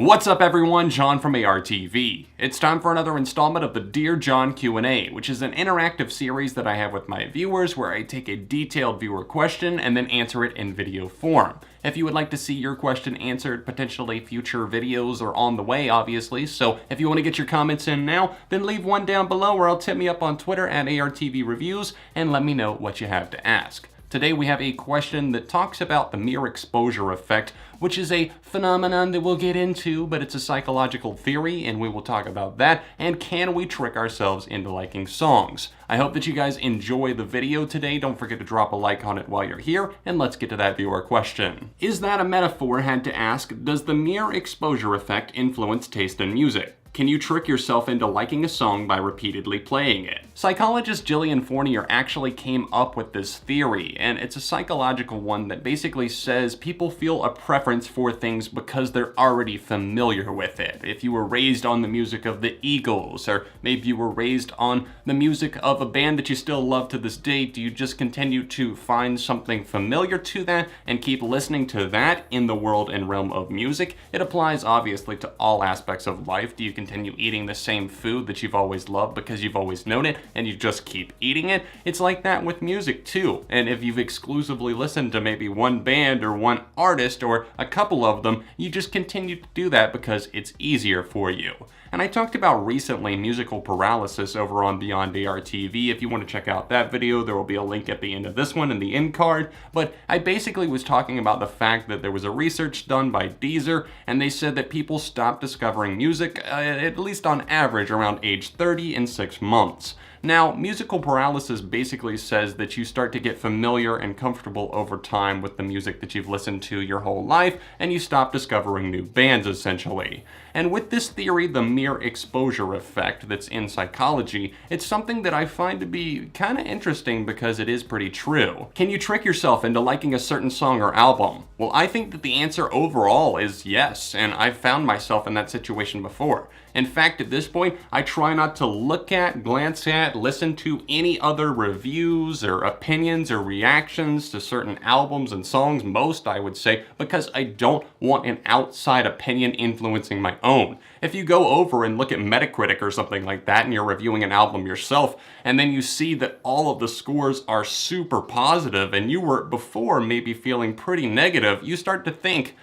What's up everyone, John from ARTV. It's time for another installment of the Dear Jon Q&A, which is an interactive series that I have with my viewers where I take a detailed viewer question and then answer it in video form. If you would like to see your question answered, potentially future videos are on the way, obviously, so if you want to get your comments in now, then leave one down below or else hit me up on Twitter at ARTV Reviews and let me know what you have to ask. Today we have a question that talks about the mere exposure effect, which is a phenomenon that we'll get into, but it's a psychological theory and we will talk about that, and can we trick ourselves into liking songs? I hope that you guys enjoy the video today. Don't forget to drop a like on it while you're here, and let's get to that viewer question. Is that a metaphor? Had to ask, does the mere exposure effect influence taste in music? Can you trick yourself into liking a song by repeatedly playing it? Psychologist Gillian Fournier actually came up with this theory, and it's a psychological one that basically says people feel a preference for things because they're already familiar with it. If you were raised on the music of the Eagles, or maybe you were raised on the music of a band that you still love to this day, do you just continue to find something familiar to that and keep listening to that in the world and realm of music? It applies obviously to all aspects of life. Do you continue eating the same food that you've always loved because you've always known it and you just keep eating it? It's like that with music too. And if you've exclusively listened to maybe one band or one artist or a couple of them, you just continue to do that because it's easier for you. And I talked about recently musical paralysis over on Beyond ARTV. If you want to check out that video, there will be a link at the end of this one in the end card. But I basically was talking about the fact that there was a research done by Deezer, and they said that people stopped discovering music, at least on average, around age 30 in 6 months. Now, musical paralysis basically says that you start to get familiar and comfortable over time with the music that you've listened to your whole life, and you stop discovering new bands, essentially. And with this theory, the mere exposure effect that's in psychology, it's something that I find to be kind of interesting because it is pretty true. Can you trick yourself into liking a certain song or album? Well, I think that the answer overall is yes, and I've found myself in that situation before. In fact, at this point, I try not to look at, glance at, listen to any other reviews or opinions or reactions to certain albums and songs, most I would say, because I don't want an outside opinion influencing my own. If you go over and look at Metacritic or something like that and you're reviewing an album yourself, and then you see that all of the scores are super positive and you were before maybe feeling pretty negative, you start to think,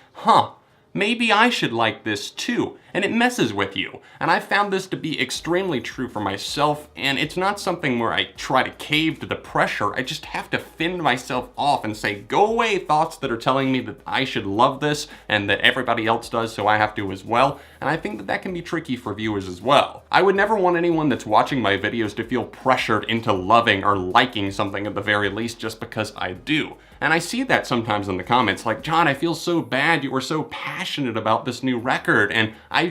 maybe I should like this too, and it messes with you. And I found this to be extremely true for myself, and it's not something where I try to cave to the pressure. I just have to fend myself off and say, go away, thoughts that are telling me that I should love this and that everybody else does, so I have to as well. And I think that that can be tricky for viewers as well. I would never want anyone that's watching my videos to feel pressured into loving or liking something at the very least just because I do. And I see that sometimes in the comments, like, John, I feel so bad, you were so passionate about this new record, and I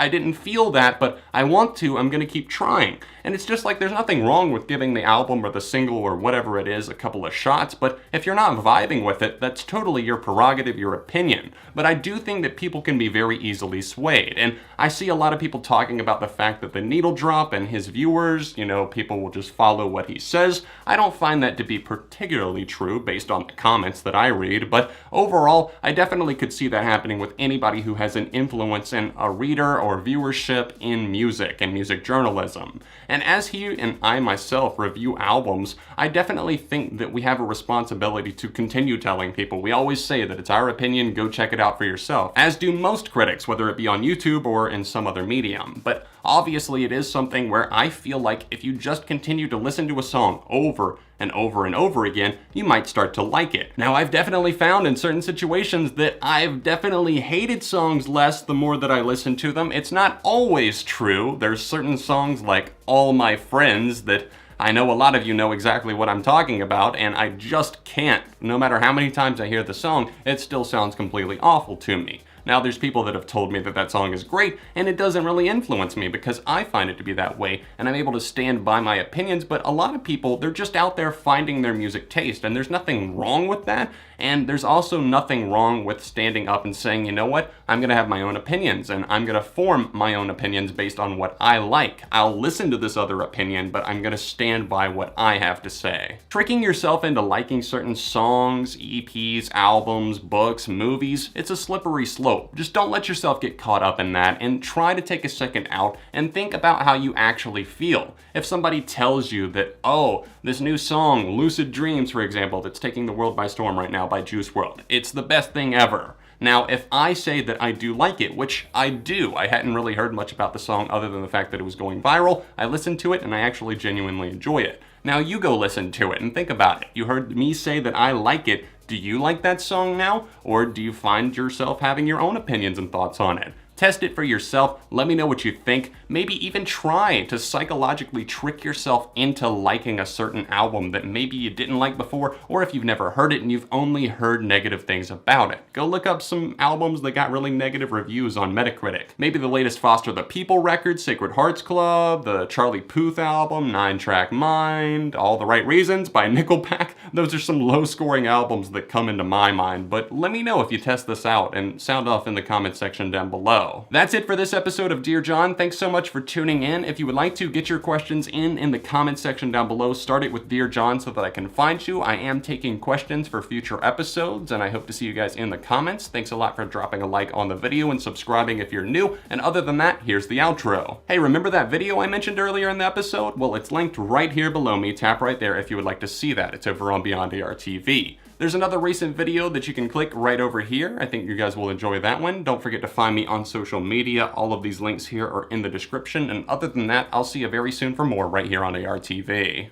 didn't feel that, but I want to, I'm gonna keep trying. And it's just like, there's nothing wrong with giving the album or the single or whatever it is a couple of shots, but if you're not vibing with it, that's totally your prerogative, your opinion. But I do think that people can be very easily swayed, and I see a lot of people talking about the fact that the needle drop and his viewers, people will just follow what he says. I don't find that to be particularly true based on the comments that I read, but overall, I definitely could see that happening with anybody who has an influence in a reader or viewership in music and music journalism. And as he and I myself review albums, I definitely think that we have a responsibility to continue telling people. We always say that it's our opinion, go check it out for yourself, as do most critics, whether it be on YouTube or in some other medium. But obviously it is something where I feel like if you just continue to listen to a song over and over and over again, you might start to like it. Now, I've definitely found in certain situations that I've definitely hated songs less the more that I listen to them. It's not always true. There's certain songs like All My Friends that I know a lot of you know exactly what I'm talking about, and I just can't. No matter how many times I hear the song, it still sounds completely awful to me. Now, there's people that have told me that that song is great, and it doesn't really influence me because I find it to be that way, and I'm able to stand by my opinions, but a lot of people, they're just out there finding their music taste, and there's nothing wrong with that, and there's also nothing wrong with standing up and saying, you know what, I'm gonna have my own opinions, and I'm gonna form my own opinions based on what I like. I'll listen to this other opinion, but I'm gonna stand by what I have to say. Tricking yourself into liking certain songs, EPs, albums, books, movies, it's a slippery slope. below. Just don't let yourself get caught up in that, and try to take a second out and think about how you actually feel. If somebody tells you that, oh, this new song, Lucid Dreams, for example, that's taking the world by storm right now by Juice WRLD, it's the best thing ever. Now, if I say that I do like it, which I do, I hadn't really heard much about the song other than the fact that it was going viral, I listened to it and I actually genuinely enjoy it. Now you go listen to it and think about it. You heard me say that I like it. Do you like that song now? Or do you find yourself having your own opinions and thoughts on it? Test it for yourself, let me know what you think, maybe even try to psychologically trick yourself into liking a certain album that maybe you didn't like before, or if you've never heard it and you've only heard negative things about it. Go look up some albums that got really negative reviews on Metacritic. Maybe the latest Foster the People record, Sacred Hearts Club, the Charlie Puth album, 9-Track Mind, All the Right Reasons by Nickelback. Those are some low-scoring albums that come into my mind, but let me know if you test this out and sound off in the comment section down below. That's it for this episode of Dear Jon. Thanks so much for tuning in. If you would like to get your questions in the comment section down below, start it with Dear Jon so that I can find you. I am taking questions for future episodes, and I hope to see you guys in the comments. Thanks a lot for dropping a like on the video and subscribing if you're new. And other than that, here's the outro. Hey, remember that video I mentioned earlier in the episode? Well, it's linked right here below me. Tap right there if you would like to see that. It's over on Beyond ARTV. There's another recent video that you can click right over here. I think you guys will enjoy that one. Don't forget to find me on social media. All of these links here are in the description. And other than that, I'll see you very soon for more right here on ARTV.